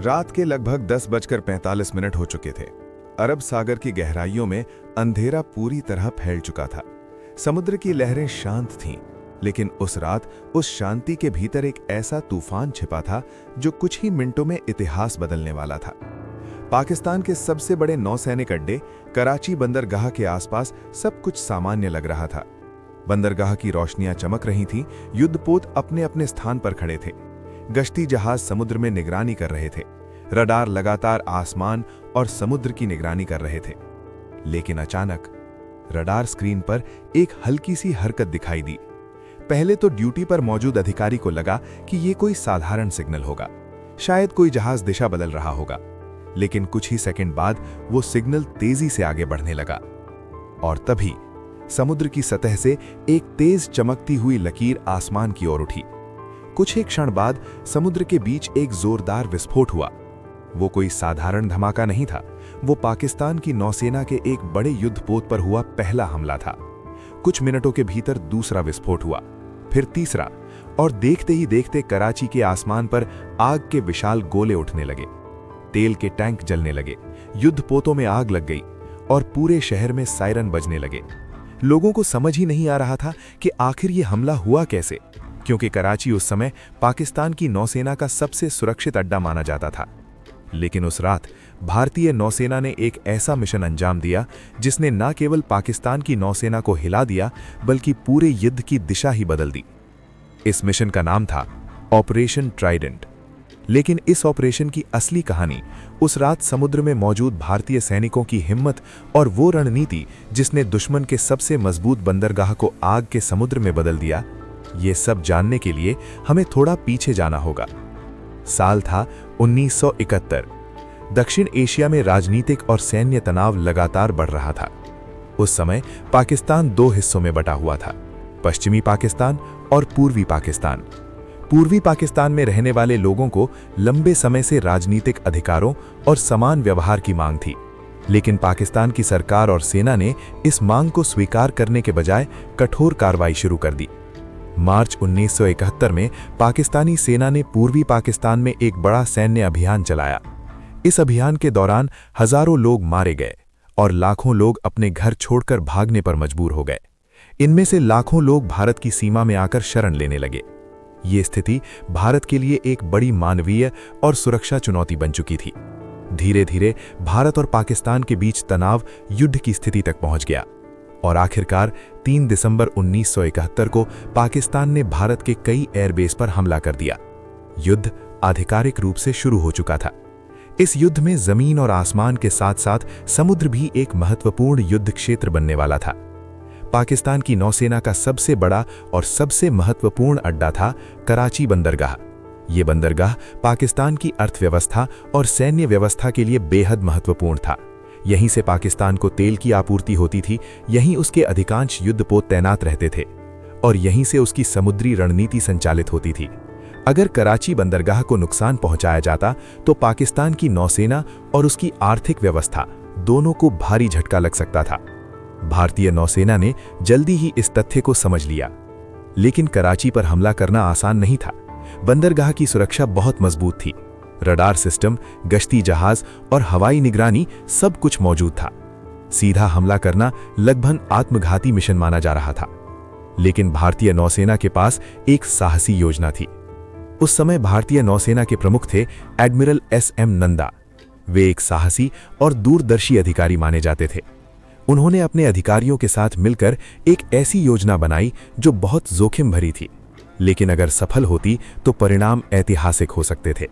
रात के लगभग 10:45 हो चुके थे। अरब सागर की गहराइयों में अंधेरा पूरी तरह फैल चुका था। समुद्र की लहरें शांत थीं, लेकिन उस रात उस शांति के भीतर एक ऐसा तूफान छिपा था जो कुछ ही मिनटों में इतिहास बदलने वाला था। पाकिस्तान के सबसे बड़े नौसैनिक अड्डे कराची बंदरगाह के आसपास सब कुछ सामान्य लग रहा था। बंदरगाह की रोशनियां चमक रही थीं, युद्धपोत अपने अपने स्थान पर खड़े थे, गश्ती जहाज समुद्र में निगरानी कर रहे थे, रडार लगातार आसमान और समुद्र की निगरानी कर रहे थे। लेकिन अचानक रडार स्क्रीन पर एक हल्की सी हरकत दिखाई दी। पहले तो ड्यूटी पर मौजूद अधिकारी को लगा कि यह कोई साधारण सिग्नल होगा, शायद कोई जहाज दिशा बदल रहा होगा। लेकिन कुछ ही सेकंड बाद वो सिग्नल तेजी से आगे बढ़ने लगा और तभी समुद्र की सतह से एक तेज चमकती हुई लकीर आसमान की ओर उठी। कुछ ही क्षण बाद समुद्र के बीच एक जोरदार विस्फोट हुआ। वो कोई साधारण धमाका नहीं था, वो पाकिस्तान की नौसेना के एक बड़े युद्धपोत पर हुआ पहला हमला था। कुछ मिनटों के भीतर दूसरा विस्फोट हुआ, फिर तीसरा, और देखते ही देखते कराची के आसमान पर आग के विशाल गोले उठने लगे। तेल के टैंक जलने लगे, युद्धपोतों में आग लग गई और पूरे शहर में सायरन बजने लगे। लोगों को समझ ही नहीं आ रहा था कि आखिर ये हमला हुआ कैसे, क्योंकि कराची उस समय पाकिस्तान की नौसेना का सबसे सुरक्षित अड्डा माना जाता था। लेकिन उस रात भारतीय नौसेना ने एक ऐसा मिशन अंजाम दिया जिसने न केवल पाकिस्तान की नौसेना को हिला दिया, बल्कि पूरे युद्ध की दिशा ही बदल दी। इस मिशन का नाम था ऑपरेशन ट्राइडेंट। लेकिन इस ऑपरेशन की असली कहानी उस रात समुद्र में मौजूद भारतीय सैनिकों की हिम्मत और वो रणनीति जिसने दुश्मन के सबसे मजबूत बंदरगाह को आग के समुद्र में बदल दिया, ये सब जानने के लिए हमें थोड़ा पीछे जाना होगा। साल था 1971। दक्षिण एशिया में राजनीतिक और सैन्य तनाव लगातार बढ़ रहा था। उस समय पाकिस्तान दो हिस्सों में बटा हुआ था, पश्चिमी पाकिस्तान और पूर्वी पाकिस्तान। पूर्वी पाकिस्तान में रहने वाले लोगों को लंबे समय से राजनीतिक अधिकारों और समान व्यवहार की मांग थी, लेकिन पाकिस्तान की सरकार और सेना ने इस मांग को स्वीकार करने के बजाय कठोर कार्रवाई शुरू कर दी। मार्च 1971 में पाकिस्तानी सेना ने पूर्वी पाकिस्तान में एक बड़ा सैन्य अभियान चलाया। इस अभियान के दौरान हजारों लोग मारे गए और लाखों लोग अपने घर छोड़कर भागने पर मजबूर हो गए। इनमें से लाखों लोग भारत की सीमा में आकर शरण लेने लगे। ये स्थिति भारत के लिए एक बड़ी मानवीय और सुरक्षा चुनौती बन चुकी थी। धीरे धीरे भारत और पाकिस्तान के बीच तनाव युद्ध की स्थिति तक पहुंच गया और आखिरकार 3 दिसंबर 1971 को पाकिस्तान ने भारत के कई एयरबेस पर हमला कर दिया। युद्ध आधिकारिक रूप से शुरू हो चुका था। इस युद्ध में जमीन और आसमान के साथ साथ समुद्र भी एक महत्वपूर्ण युद्ध क्षेत्र बनने वाला था। पाकिस्तान की नौसेना का सबसे बड़ा और सबसे महत्वपूर्ण अड्डा था कराची बंदरगाह। ये बंदरगाह पाकिस्तान की अर्थव्यवस्था और सैन्य व्यवस्था के लिए बेहद महत्वपूर्ण था। यहीं से पाकिस्तान को तेल की आपूर्ति होती थी, यहीं उसके अधिकांश युद्धपोत तैनात रहते थे और यहीं से उसकी समुद्री रणनीति संचालित होती थी। अगर कराची बंदरगाह को नुकसान पहुंचाया जाता तो पाकिस्तान की नौसेना और उसकी आर्थिक व्यवस्था दोनों को भारी झटका लग सकता था। भारतीय नौसेना ने जल्दी ही इस तथ्य को समझ लिया, लेकिन कराची पर हमला करना आसान नहीं था। बंदरगाह की सुरक्षा बहुत मजबूत थी। रडार सिस्टम, गश्ती जहाज और हवाई निगरानी सब कुछ मौजूद था। सीधा हमला करना लगभग आत्मघाती मिशन माना जा रहा था। लेकिन भारतीय नौसेना के पास एक साहसी योजना थी। उस समय भारतीय नौसेना के प्रमुख थे एडमिरल एस.एम. नंदा। वे एक साहसी और दूरदर्शी अधिकारी माने जाते थे। उन्होंने अपने अधिकारियों के साथ मिलकर एक ऐसी योजना बनाई जो बहुत जोखिम भरी थी, लेकिन अगर सफल होती तो परिणाम ऐतिहासिक हो सकते थे।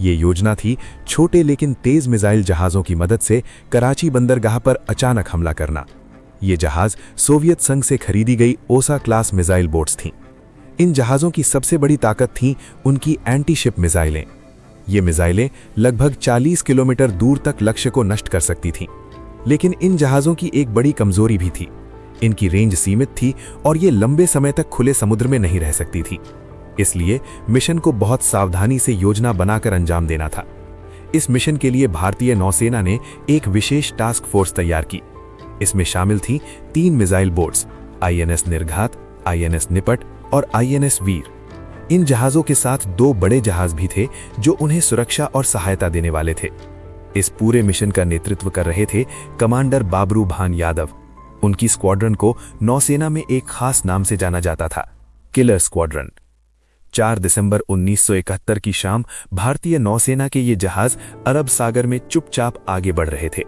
ये योजना थी छोटे लेकिन तेज मिसाइल जहाज़ों की मदद से कराची बंदरगाह पर अचानक हमला करना। ये जहाज़ सोवियत संघ से खरीदी गई ओसा क्लास मिसाइल बोट्स थीं। इन जहाज़ों की सबसे बड़ी ताकत थी उनकी एंटी शिप मिसाइलें। ये मिसाइलें लगभग 40 किलोमीटर दूर तक लक्ष्य को नष्ट कर सकती थीं। लेकिन इन जहाज़ों की एक बड़ी कमजोरी भी थी, इनकी रेंज सीमित थी और ये लंबे समय तक खुले समुद्र में नहीं रह सकती थी। इसलिए मिशन को बहुत सावधानी से योजना बनाकर अंजाम देना था। इस मिशन के लिए भारतीय नौसेना ने एक विशेष टास्क फोर्स तैयार की। इसमें शामिल थीं 3 मिसाइल बोट्स, आईएनएस निर्घात, आईएनएस निपट और आईएनएस वीर। इन जहाज़ों के साथ 2 बड़े जहाज़ भी थे जो उन्हें सुरक्षा और सहायता देने वाले थे। इस पूरे मिशन का नेतृत्व कर रहे थे कमांडर बाबरू भान यादव। उनकी स्क्वाड्रन को नौसेना में एक खास नाम से जाना जाता था, किलर स्क्वाड्रन। 4 दिसंबर 1971 की शाम भारतीय नौसेना के ये जहाज अरब सागर में चुपचाप आगे बढ़ रहे थे।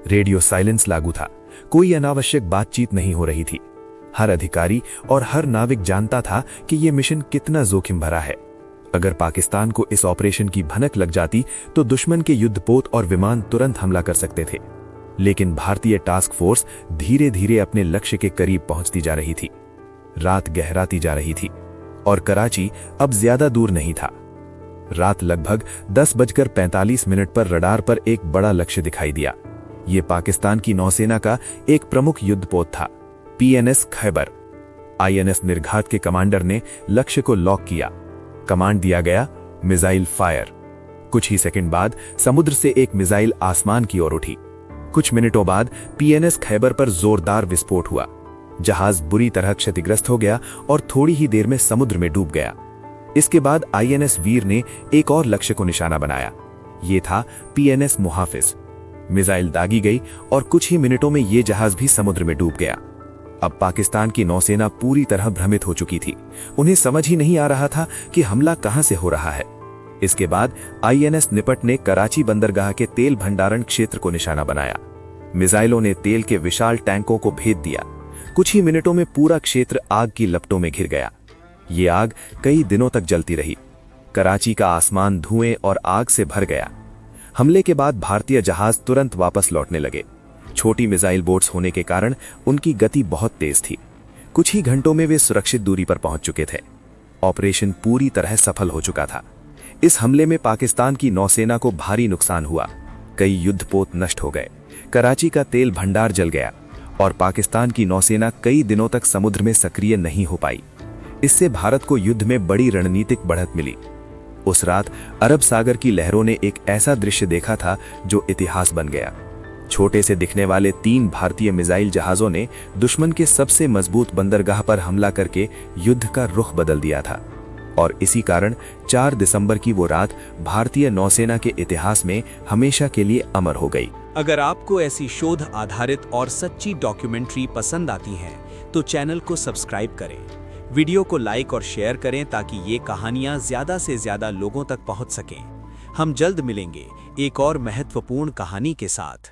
रेडियो साइलेंस लागू था, कोई अनावश्यक बातचीत नहीं हो रही थी। हर अधिकारी और हर नाविक जानता था कि यह मिशन कितना जोखिम भरा है। अगर पाकिस्तान को इस ऑपरेशन की भनक लग जाती तो दुश्मन के युद्धपोत और विमान तुरंत हमला कर सकते थे। लेकिन भारतीय टास्क फोर्स धीरे धीरे अपने लक्ष्य के करीब पहुंचती जा रही थी। रात गहराती जा रही थी और कराची अब ज्यादा दूर नहीं था। रात लगभग 10:45 पर रडार पर एक बड़ा लक्ष्य दिखाई दिया। ये पाकिस्तान की नौसेना का एक प्रमुख युद्धपोत था, PNS खैबर। INS निर्घात के कमांडर ने लक्ष्य को लॉक किया। कमांड दिया गया, मिसाइल फायर। कुछ ही सेकंड बाद समुद्र से एक मिसाइल आसमान की ओर उठी। कुछ मिनटों बाद PNS खैबर पर जोरदार विस्फोट हुआ। जहाज बुरी तरह क्षतिग्रस्त हो गया और थोड़ी ही देर में समुद्र में डूब गया। इसके बाद INS वीर ने एक और लक्ष्य को निशाना बनाया। ये था PNS मुहाफिज। मिसाइल दागी गई और कुछ ही मिनटों में यह जहाज भी समुद्र में डूब गया। अब पाकिस्तान की नौसेना पूरी तरह भ्रमित हो चुकी थी। उन्हें समझ ही नहीं आ रहा था कि हमला कहां से हो रहा है। इसके बाद INS निपट ने कराची बंदरगाह के तेल भंडारण क्षेत्र को निशाना बनाया। मिसाइलों ने तेल के विशाल टैंकों को भेद दिया। कुछ ही मिनटों में पूरा क्षेत्र आग की लपटों में घिर गया। ये आग कई दिनों तक जलती रही। कराची का आसमान धुएं और आग से भर गया। हमले के बाद भारतीय जहाज तुरंत वापस लौटने लगे। छोटी मिसाइल बोट्स होने के कारण उनकी गति बहुत तेज थी। कुछ ही घंटों में वे सुरक्षित दूरी पर पहुंच चुके थे। ऑपरेशन पूरी तरह सफल हो चुका था। इस हमले में पाकिस्तान की नौसेना को भारी नुकसान हुआ। कई युद्धपोत नष्ट हो गए, कराची का तेल भंडार जल गया और पाकिस्तान की नौसेना कई दिनों तक समुद्र में सक्रिय नहीं हो पाई। इससे भारत को युद्ध में बड़ी रणनीतिक बढ़त मिली। उस रात अरब सागर की लहरों ने एक ऐसा दृश्य देखा था जो इतिहास बन गया। छोटे से दिखने वाले 3 भारतीय मिसाइल जहाजों ने दुश्मन के सबसे मजबूत बंदरगाह पर हमला करके युद्ध का रुख बदल दिया था। और इसी कारण 4 दिसंबर की वो रात भारतीय नौसेना के इतिहास में हमेशा के लिए अमर हो गई। अगर आपको ऐसी शोध आधारित और सच्ची डॉक्यूमेंट्री पसंद आती हैं, तो चैनल को सब्सक्राइब करें, वीडियो को लाइक और शेयर करें ताकि ये कहानियां ज्यादा से ज्यादा लोगों तक पहुंच सकें। हम जल्द मिलेंगे एक और महत्वपूर्ण कहानी के साथ।